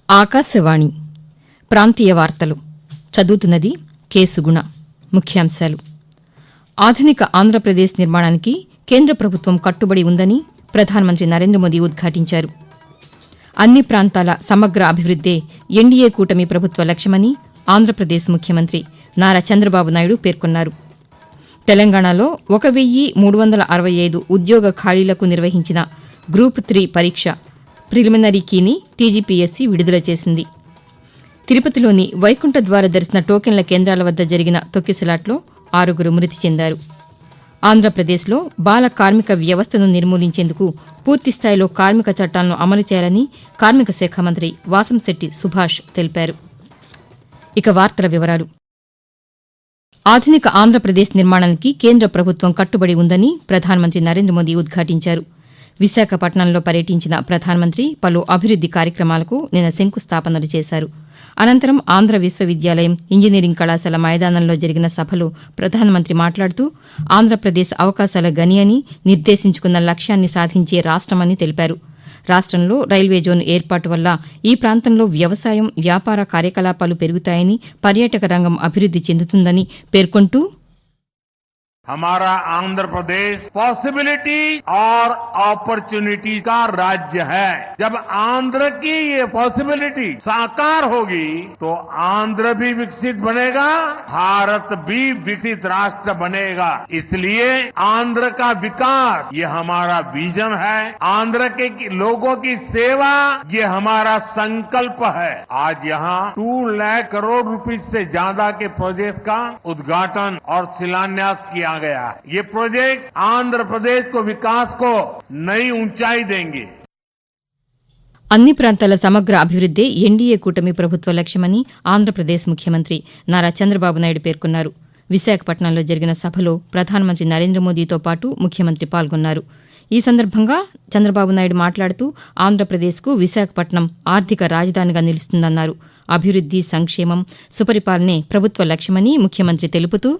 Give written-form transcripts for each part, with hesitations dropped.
ఆకాశవాణి ప్రాంతీయ వార్తలు చదువుతున్నది కె సుగుణ. ముఖ్యాంశాలు: ఆధునిక ఆంధ్రప్రదేశ్ నిర్మాణానికి కేంద్ర ప్రభుత్వం కట్టుబడి ఉందని ప్రధానమంత్రి నరేంద్ర మోదీ ఉద్ఘాటించారు. అన్ని ప్రాంతాల సమగ్ర అభివృద్దే ఎన్డీఏ కూటమి ప్రభుత్వ లక్ష్యమని ఆంధ్రప్రదేశ్ ముఖ్యమంత్రి నారా చంద్రబాబు నాయుడు పేర్కొన్నారు. తెలంగాణలో 1365 ఉద్యోగ ఖాళీలకు నిర్వహించిన గ్రూప్ 3 పరీక్ష ప్రిలిమినరీ కీని టీజీపీఎస్సీ విడుదల చేసింది. తిరుపతిలోని వైకుంఠ ద్వార దర్శన టోకెన్ల కేంద్రాల వద్ద జరిగిన తొక్కిసలాట్లో 6 మృతి చెందారు. ఆంధ్రప్రదేశ్లో బాల కార్మిక వ్యవస్థను నిర్మూలించేందుకు పూర్తిస్థాయిలో కార్మిక చట్టాలను అమలు చేయాలని కార్మిక శాఖ మంత్రి వాసంశెట్టి సుభాష్ తెలిపారు. ఇక వార్తల వివరాలు: ఆధునిక ఆంధ్రప్రదేశ్ నిర్మాణానికి కేంద్ర ప్రభుత్వం కట్టుబడి ఉందని ప్రధానమంత్రి నరేంద్ర మోదీ ఉద్ఘాటించారు. విశాఖపట్నంలో పర్యటించిన ప్రధానమంత్రి పలు అభివృద్ది కార్యక్రమాలకు నిన్న శంకుస్థాపనలు చేశారు. అనంతరం ఆంధ్ర విశ్వవిద్యాలయం ఇంజనీరింగ్ కళాశాల మైదానంలో జరిగిన సభలో ప్రధానమంత్రి మాట్లాడుతూ ఆంధ్రప్రదేశ్ అవకాశాల గని అని, నిర్దేశించుకున్న లక్ష్యాన్ని సాధించే రాష్టమని తెలిపారు. రాష్టంలో రైల్వే జోన్ ఏర్పాటు వల్ల ఈ ప్రాంతంలో వ్యవసాయం, వ్యాపార కార్యకలాపాలు పెరుగుతాయని, పర్యాటక రంగం అభివృద్ది చెందుతుందని పేర్కొంటూ हमारा आंध्र प्रदेश पॉसिबिलिटी और अपॉर्चुनिटी का राज्य है। जब आंध्र की ये पॉसिबिलिटी साकार होगी तो आंध्र भी विकसित बनेगा, भारत भी विकसित राष्ट्र बनेगा। इसलिए आंध्र का विकास ये हमारा विजन है, आंध्र के लोगों की सेवा ये हमारा संकल्प है। आज यहाँ 2 लाख करोड़ रुपए से ज्यादा के प्रोजेक्ट का उद्घाटन और शिलान्यास किया गया है। ये प्रोजेक्ट आंध्र प्रदेश को विकास को नई ऊंचाई देंगे। అన్ని ప్రాంతాల సమగ్ర అభివృద్దే ఎన్డీఏ కూటమి ప్రభుత్వ లక్ష్యమని ఆంధ్రప్రదేశ్ ముఖ్యమంత్రి నారా చంద్రబాబు నాయుడు పేర్కొన్నారు. విశాఖపట్నంలో జరిగిన సభలో ప్రధానమంత్రి నరేంద్ర మోదీతో పాటు ముఖ్యమంత్రి పాల్గొన్నారు. ఈ సందర్భంగా చంద్రబాబు నాయుడు మాట్లాడుతూ ఆంధ్రప్రదేశ్కు విశాఖపట్నం ఆర్థిక రాజధానిగా నిలుస్తుందన్నారు. అభివృద్ది, సంక్షేమం, సుపరిపాలనే ప్రభుత్వ లక్ష్యమని ముఖ్యమంత్రి తెలుపుతూ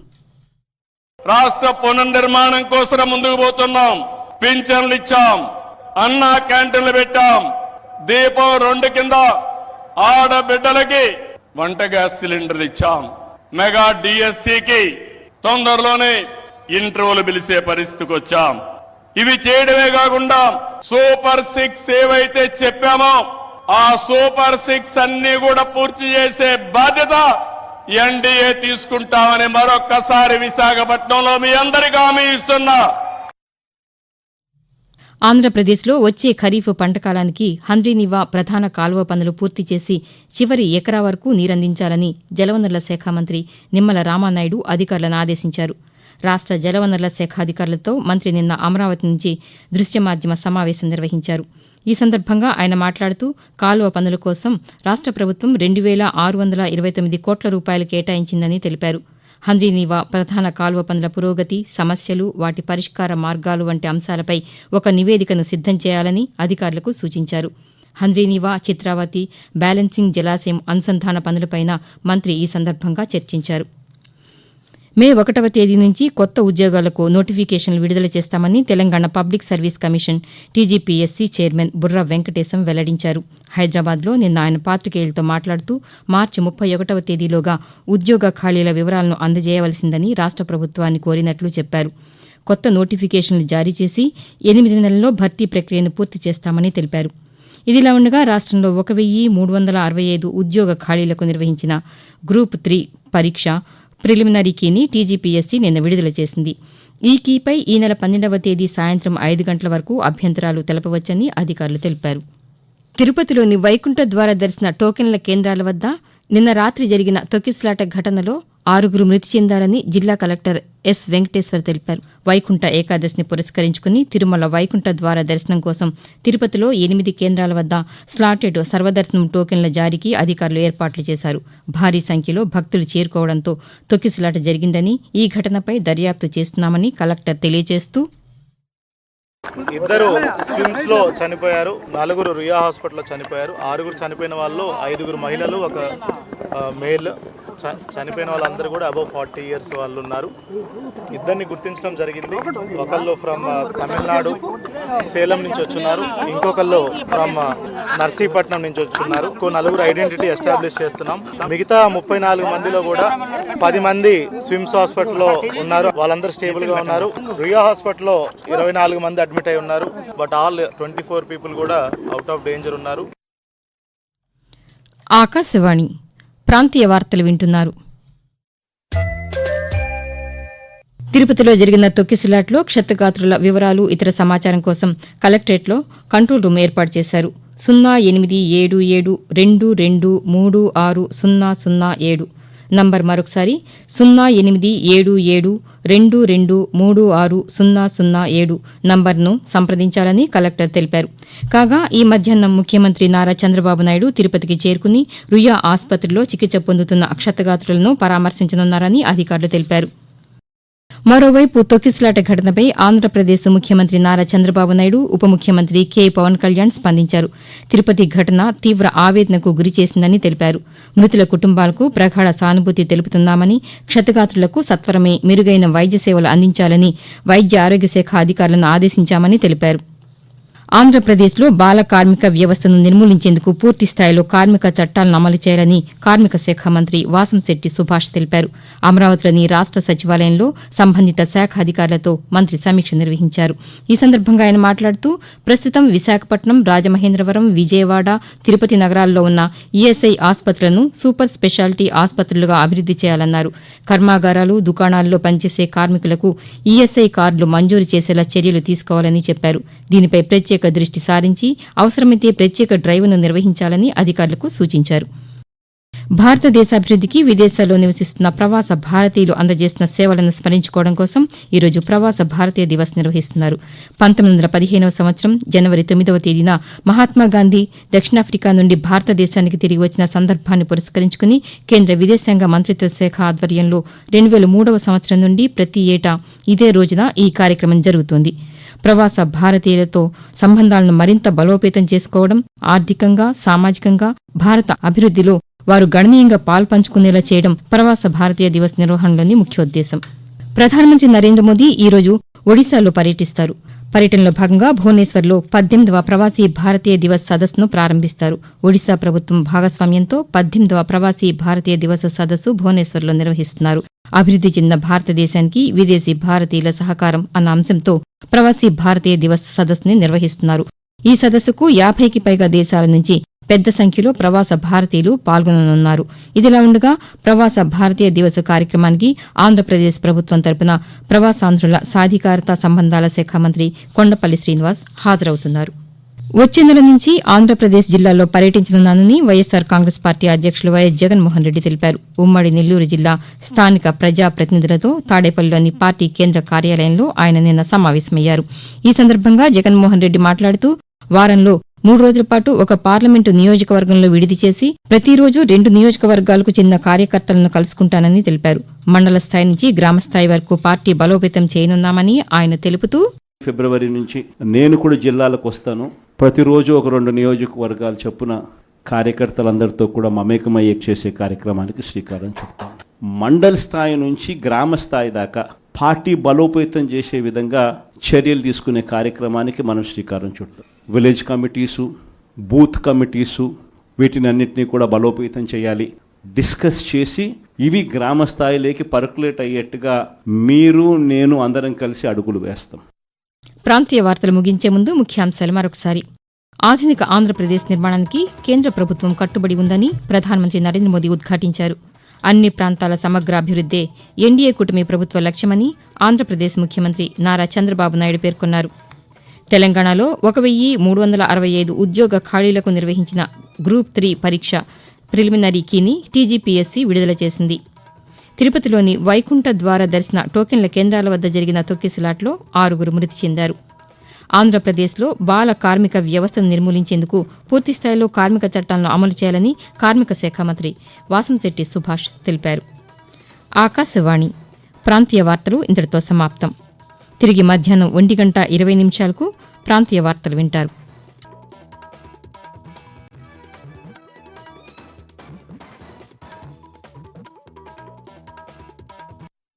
రాష్ట్ర పునర్నిర్మాణం కోసం ముందుకు పోతున్నాం. పింఛన్లు ఇచ్చాం, అన్న క్యాంటీన్లు పెట్టాం, దీపం 2 కింద ఆడబిడ్డలకి వంట గ్యాస్ సిలిండర్లు ఇచ్చాం, మెగా డిఎస్సికి తొందరలోనే ఇంటర్వ్యూలు పిలిచే పరిస్థితికి వచ్చాం. ఇవి చేయడమే కాకుండా సూపర్ 6 ఏవైతే చెప్పామో ఆ సూపర్ 6 అన్ని కూడా పూర్తి చేసే బాధ్యత ఎన్డీఏ తీసుకుంటామని మరొక్కసారి విశాఖపట్నంలో మీ అందరికీ హామీ ఇస్తున్నా. ఆంధ్రప్రదేశ్లో వచ్చే ఖరీఫ్ పంటకాలానికి హంద్రీనివా ప్రధాన కాలువ పనులు పూర్తి చేసి చివరి ఎకరా వరకు నీరందించాలని జలవనరుల శాఖ మంత్రి నిమ్మల రామానాయుడు అధికారులను ఆదేశించారు. రాష్ట జలవనరుల శాఖ అధికారులతో మంత్రి నిన్న అమరావతి నుంచి దృశ్య మాధ్యమ సమావేశం నిర్వహించారు. ఈ సందర్భంగా ఆయన మాట్లాడుతూ కాలువ పనుల కోసం రాష్ట ప్రభుత్వం 2,629 కోట్ల రూపాయలు కేటాయించిందని తెలిపారు. హంద్రీనివా ప్రధాన కాలువ పనుల పురోగతి, సమస్యలు, వాటి పరిష్కార మార్గాలు వంటి అంశాలపై ఒక నివేదికను సిద్దం చేయాలని అధికారులకు సూచించారు. హంద్రీనివా, చిత్రావతి బ్యాలెన్సింగ్ జలాశయం అనుసంధాన పనులపైన మంత్రి ఈ సందర్భంగా చర్చించారు. మే 1వ తేదీ నుంచి కొత్త ఉద్యోగాలకు నోటిఫికేషన్లు విడుదల చేస్తామని Telangana public service commission TGPSC chairman Burra Venkatesham వెల్లడించారు. హైదరాబాద్లో నిన్న ఆయన పాతికేయులతో మాట్లాడుతూ మార్చి 31వ తేదీలోగా ఉద్యోగ ఖాళీల వివరాలను అందజేయవలసిందని రాష్ట ప్రభుత్వాన్ని కోరినట్లు చెప్పారు. కొత్త నోటిఫికేషన్లు జారీ చేసి 8 నెలల్లో భర్తీ ప్రక్రియను పూర్తి చేస్తామని తెలిపారు. ఇదిలా ఉండగా రాష్టంలో 1365 ఉద్యోగ ఖాళీలకు నిర్వహించిన గ్రూప్ 3 పరీక్ష ప్రిలిమినరీ కీని టీజీపీఎస్సీ నిన్న విడుదల చేసింది. ఈ కీపై ఈ నెల 12వ తేదీ సాయంత్రం 5 గంటల వరకు అభ్యంతరాలు తెలపవచ్చని అధికారులు తెలిపారు. తిరుపతిలోని వైకుంఠ ద్వార దర్శన టోకెన్ల కేంద్రాల వద్ద నిన్న రాత్రి జరిగిన తొక్కిసలాట ఘటనలో 6 మృతి చెందారని జిల్లా కలెక్టర్ ఎస్ వెంకటేశ్వర్ తెలిపారు. వైకుంఠ ఏకాదశిని పురస్కరించుకుని తిరుమల వైకుంఠ ద్వార దర్శనం కోసం తిరుపతిలో 8 కేంద్రాల వద్ద స్లాటెడ్ సర్వదర్శనం టోకెన్ల జారీకి అధికారులు ఏర్పాట్లు చేశారు. భారీ సంఖ్యలో భక్తులు చేరుకోవడంతో తొక్కిసలాట జరిగిందని, ఈ ఘటనపై దర్యాప్తు చేస్తున్నామని కలెక్టర్ తెలియజేస్తూ 2 స్విమ్స్ లో చనిపోయారు, 4 రియా హాస్పిటల్లో చనిపోయారు. 6 చనిపోయిన వాళ్ళు 5 మహిళలు, 1 మేల్. చనిపోయిన వాళ్ళందరూ కూడా అబౌవ్ 40 years వాళ్ళు ఉన్నారు. ఇద్దరిని గుర్తించడం జరిగింది. ఒకళ్ళు ఫ్రమ్ తమిళనాడు సేలం నుంచి వచ్చున్నారు, ఇంకొకళ్ళు ఫ్రమ్ నర్సీపట్నం నుంచి వచ్చున్నారు. నలుగురు ఐడెంటిటీ ఎస్టాబ్లిష్ చేస్తున్నాం. మిగతా 34 మందిలో కూడా 10 మంది స్విమ్స్ హాస్పిటల్లో ఉన్నారు, వాళ్ళందరూ స్టేబుల్ గా ఉన్నారు. రియా హాస్పిటల్లో 24 మంది అడ్మిట్ అయి ఉన్నారు, బట్ ఆల్ 24 పీపుల్ కూడా అవుట్ ఆఫ్ డేంజర్ ఉన్నారు. ఆకాశవాణి ప్రాంతీయ వార్తలు వింటున్నారు. తిరుపతిలో జరిగిన తొక్కిసలాట్లో క్షతగాత్రుల వివరాలు ఇతర సమాచారం కోసం కలెక్టరేట్లో కంట్రోల్ రూమ్ ఏర్పాటు చేశారు. 087722360007 నంబర్ మరొకసారి 087722360007 నంబర్ను సంప్రదించాలని కలెక్టర్ తెలిపారు. కాగా ఈ మధ్యాహ్నం ముఖ్యమంత్రి నారా చంద్రబాబు నాయుడు తిరుపతికి చేరుకుని రుయా ఆసుపత్రిలో చికిత్స పొందుతున్న క్షతగాత్రులను పరామర్శించనున్నారని అధికారులు తెలిపారు. మరోవైపు తొక్కిసలాట ఘటనపై ఆంధ్రప్రదేశ్ ముఖ్యమంత్రి నారా చంద్రబాబు నాయుడు, ఉప ముఖ్యమంత్రి కె పవన్ కళ్యాణ్ స్పందించారు. తిరుపతి ఘటన తీవ్ర ఆవేదనకు గురిచేసిందని తెలిపారు. మృతుల కుటుంబాలకు ప్రగాఢ సానుభూతి తెలుపుతున్నామని, క్షతగాత్రులకు సత్వరమే మెరుగైన వైద్య సేవలు అందించాలని వైద్య ఆరోగ్య శాఖ అధికారులను ఆదేశించామని తెలిపారు. ఆంధ్రప్రదేశ్లో బాల కార్మిక వ్యవస్థను నిర్మూలించేందుకు పూర్తిస్థాయిలో కార్మిక చట్టాలను అమలు చేయాలని కార్మిక శాఖ మంత్రి వాసంశెట్టి సుభాష్ తెలిపారు. అమరావతిలోని రాష్ట సచివాలయంలో సంబంధిత శాఖ అధికారులతో మంత్రి సమీక్ష నిర్వహించారు. ఈ సందర్భంగా ఆయన మాట్లాడుతూ ప్రస్తుతం విశాఖపట్నం, రాజమహేంద్రవరం, విజయవాడ, తిరుపతి నగరాల్లో ఉన్న ఈఎస్ఐ ఆసుపత్రులను సూపర్ స్పెషాలిటీ ఆసుపత్రులుగా అభివృద్ది చేయాలన్నారు. కర్మాగారాలు, దుకాణాల్లో పనిచేసే కార్మికులకు ఈఎస్ఐ కార్డులు మంజూరు చేసేలా చర్యలు తీసుకోవాలని చెప్పారు. దీనిపై ప్రత్యేక దృష్టి సారించి అవసరమైతే ప్రత్యేక డ్రైవ్ను నిర్వహించాలని అధికారులకు సూచించారు. భారతదేశాభివృద్దికి విదేశాల్లో నివసిస్తున్న ప్రవాస భారతీయులు అందజేస్తున్న సేవలను స్మరించుకోవడం కోసం ఈరోజు ప్రవాస భారతీయ దివస్ నిర్వహిస్తున్నారు. 1915వ సంవత్సరం జనవరి 9వ తేదీన మహాత్మాగాంధీ దక్షిణాఫ్రికా నుండి భారతదేశానికి తిరిగి వచ్చిన సందర్భాన్ని పురస్కరించుకుని కేంద్ర విదేశాంగ మంత్రిత్వ శాఖ ఆధ్వర్యంలో 2003వ సంవత్సరం నుండి ప్రతి ఏటా ఇదే రోజున ఈ కార్యక్రమం జరుగుతోంది. ప్రవాస భారతీయులతో సంబంధాలను మరింత బలోపేతం చేసుకోవడం, ఆర్థికంగా, సామాజికంగా భారత అభివృద్దిలో వారు గణనీయంగా పాల్పంచుకునేలా చేయడం ప్రవాస భారతీయ దివస్ నిర్వహణలోని ముఖ్యోద్దేశం. ప్రధానమంత్రి నరేంద్ర మోదీ ఈరోజు ఒడిశాలో పర్యటిస్తారు. పర్యటనలో భాగంగా భువనేశ్వర్లో 18వ ప్రవాసీ భారతీయ దివస్ సదస్సును ప్రారంభిస్తారు. ఒడిశా ప్రభుత్వం భాగస్వామ్యంతో 18వ ప్రవాసీ భారతీయ దివస్ సదస్సు భువనేశ్వర్లో నిర్వహిస్తున్నారు. అభివృద్ది చెందిన భారతదేశానికి విదేశీ భారతీయుల సహకారం అన్న అంశంతో ప్రవాసీ భారతీయ దివస్ సదస్సుని నిర్వహిస్తున్నారు. ఈ సదస్సుకు 50కి పైగా దేశాల నుంచి పెద్ద సంఖ్యలో ప్రవాస భారతీయులు పాల్గొననున్నారు. ఇదిలా ఉండగా ప్రవాస భారతీయ దివస్ కార్యక్రమానికి ఆంధ్రప్రదేశ్ ప్రభుత్వం తరపున ప్రవాసాంధ్రుల సాధికారత సంబంధాల శాఖ మంత్రి కొండపల్లి శ్రీనివాస్ హాజరవుతున్నారు. వచ్చే నెల నుంచి ఆంధ్రప్రదేశ్ జిల్లాలో పర్యటించనున్నానని వైఎస్సార్ కాంగ్రెస్ పార్టీ అధ్యక్షులు వైఎస్ జగన్మోహన్ రెడ్డి తెలిపారు. ఉమ్మడి నెల్లూరు జిల్లా స్థానిక ప్రజాప్రతినిధులతో తాడేపల్లిలోని పార్టీ కేంద్ర కార్యాలయంలో ఆయన నిన్న సమావేశమయ్యారు. ఈ సందర్భంగా జగన్మోహన్ రెడ్డి మాట్లాడుతూ వారంలో 3 రోజుల పాటు ఒక పార్లమెంటు నియోజకవర్గంలో విడిది చేసి ప్రతిరోజు 2 నియోజకవర్గాలకు చెందిన కార్యకర్తలను కలుసుకుంటానని తెలిపారు. మండల స్థాయి నుంచి గ్రామ స్థాయి వరకు పార్టీ బలోపేతం చేయనున్నామని ఆయన తెలుపుతూ ఫిబ్రవరి నుంచి నేను కూడా జిల్లాలకు వస్తాను. ప్రతిరోజు ఒక 2 నియోజకవర్గాలు చొప్పున కార్యకర్తలందరితో కూడా మమేకమయ్యే చేసే కార్యక్రమానికి శ్రీకారం చుడతాం. మండల స్థాయి నుంచి గ్రామ స్థాయి దాకా పార్టీ బలోపేతం చేసే విధంగా చర్యలు తీసుకునే కార్యక్రమానికి మనం శ్రీకారం చుడతాం. విలేజ్ కమిటీసు, బూత్ కమిటీసు, వీటిని అన్నింటినీ కూడా బలోపేతం చేయాలి. డిస్కస్ చేసి ఇవి గ్రామ స్థాయిలోకి పర్కులేట్ అయ్యేట్టుగా మీరు నేను అందరం కలిసి అడుగులు వేస్తాం. ప్రాంతీయ వార్తలు ముగించే ముందు ముఖ్యాంశాలు మరొకసారి. ఆధునిక ఆంధ్రప్రదేశ్ నిర్మాణానికి కేంద్ర ప్రభుత్వం కట్టుబడి ఉందని ప్రధానమంత్రి నరేంద్ర మోదీ ఉద్ఘాటించారు. అన్ని ప్రాంతాల సమగ్రాభివృద్దే ఎన్డీఏ కూటమి ప్రభుత్వ లక్ష్యమని ఆంధ్రప్రదేశ్ ముఖ్యమంత్రి నారా చంద్రబాబు నాయుడు పేర్కొన్నారు. తెలంగాణలో 1365 ఉద్యోగ ఖాళీలకు నిర్వహించిన గ్రూప్ 3 పరీక్ష ప్రిలిమినరీ కీని టీజీపీఎస్సీ విడుదల చేసింది. తిరుపతిలోని వైకుంఠ ద్వార దర్శన టోకెన్ల కేంద్రాల వద్ద జరిగిన తొక్కిసలాట్లో 6 మృతి చెందారు. ఆంధ్రప్రదేశ్లో బాల కార్మిక వ్యవస్థను నిర్మూలించేందుకు పూర్తిస్థాయిలో కార్మిక చట్టాలను అమలు చేయాలని కార్మిక శాఖ మంత్రి వాసంశెట్టి సుభాష్ తెలిపారు. ఆకాశవాణి ప్రాంతీయ వార్తలు ఇంతటితో సమాప్తం. తిరిగి మధ్యాహ్నం 1:20 ప్రాంతీయ వార్తలు వింటారు.